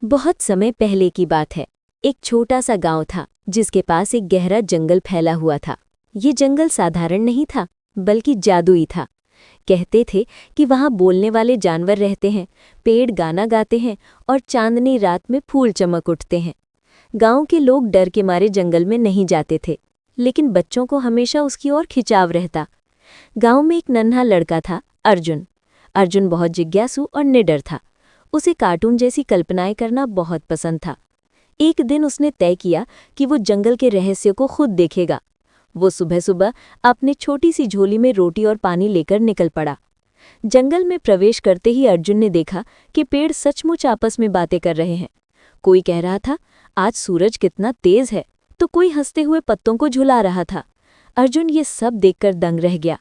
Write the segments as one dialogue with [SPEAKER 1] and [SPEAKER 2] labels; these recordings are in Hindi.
[SPEAKER 1] बहुत समय पहले की बात है। एक छोटा सा गांव था जिसके पास एक गहरा जंगल फैला हुआ था। ये जंगल साधारण नहीं था बल्कि जादुई था। कहते थे कि वहां बोलने वाले जानवर रहते हैं, पेड़ गाना गाते हैं और चांदनी रात में फूल चमक उठते हैं। गांव के लोग डर के मारे जंगल में नहीं जाते थे, लेकिन बच्चों को हमेशा उसकी ओर खिंचाव रहता। गांव में एक नन्हा लड़का था, अर्जुन। अर्जुन बहुत जिज्ञासु और निडर था। उसे कार्टून जैसी कल्पनाएं करना बहुत पसंद था। एक दिन उसने तय किया कि वो जंगल के रहस्य को खुद देखेगा। वो सुबह सुबह अपने छोटी सी झोली में रोटी और पानी लेकर निकल पड़ा। जंगल में प्रवेश करते ही अर्जुन ने देखा कि पेड़ सचमुच आपस में बातें कर रहे हैं। कोई कह रहा था, आज सूरज कितना तेज है, तो कोई हंसते हुए पत्तों को झुला रहा था। अर्जुन ये सब देखकर दंग रह गया।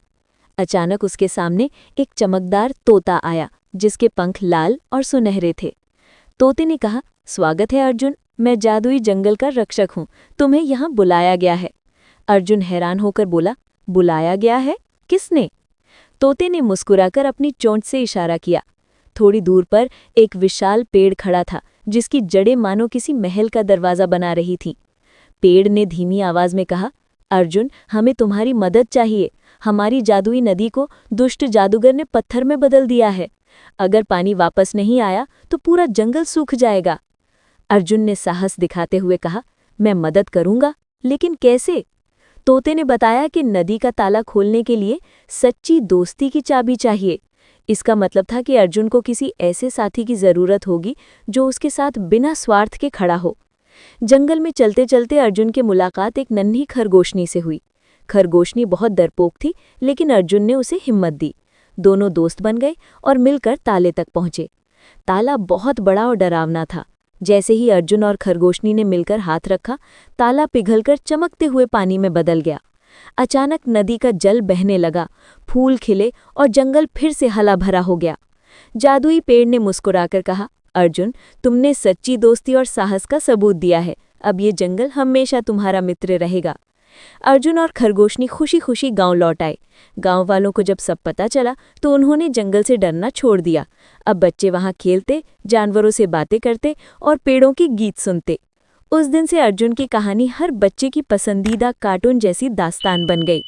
[SPEAKER 1] अचानक उसके सामने एक चमकदार तोता आया, जिसके पंख लाल और सुनहरे थे। तोते ने कहा, स्वागत है अर्जुन, मैं जादुई जंगल का रक्षक हूँ, तुम्हें यहाँ बुलाया गया है। अर्जुन हैरान होकर बोला, बुलाया गया है? किसने? तोते ने मुस्कुराकर अपनी चोंच से इशारा किया। थोड़ी दूर पर एक विशाल पेड़ खड़ा था, जिसकी जड़ें मानो किसी महल का दरवाजा बना रही थीं। पेड़ ने धीमी आवाज में कहा, अर्जुन, हमें तुम्हारी मदद चाहिए। हमारी जादुई नदी को दुष्ट जादूगर ने पत्थर में बदल दिया है। अगर पानी वापस नहीं आया तो पूरा जंगल सूख जाएगा। अर्जुन ने साहस दिखाते हुए कहा, मैं मदद करूंगा, लेकिन कैसे? तोते ने बताया कि नदी का ताला खोलने के लिए सच्ची दोस्ती की चाबी चाहिए। इसका मतलब था कि अर्जुन को किसी ऐसे साथी की जरूरत होगी जो उसके साथ बिना स्वार्थ के खड़ा हो। जंगल में चलते चलते अर्जुन की मुलाकात एक नन्ही खरगोशनी से हुई। खरगोशनी बहुत डरपोक थी, लेकिन अर्जुन ने उसे हिम्मत दी। दोनों दोस्त बन गए और मिलकर ताले तक पहुंचे। ताला बहुत बड़ा और डरावना था। जैसे ही अर्जुन और खरगोशनी ने मिलकर हाथ रखा, ताला पिघलकर चमकते हुए पानी में बदल गया। अचानक नदी का जल बहने लगा, फूल खिले और जंगल फिर से हरा भरा हो गया। जादुई पेड़ ने मुस्कुराकर कहा, अर्जुन, तुमने सच्ची दोस्ती और साहस का सबूत दिया है। अब ये जंगल हमेशा तुम्हारा मित्र रहेगा। अर्जुन और खरगोशनी खुशी खुशी गांव लौट आए। गांव वालों को जब सब पता चला तो उन्होंने जंगल से डरना छोड़ दिया। अब बच्चे वहां खेलते, जानवरों से बातें करते और पेड़ों के गीत सुनते। उस दिन से अर्जुन की कहानी हर बच्चे की पसंदीदा कार्टून जैसी दास्तान बन गई।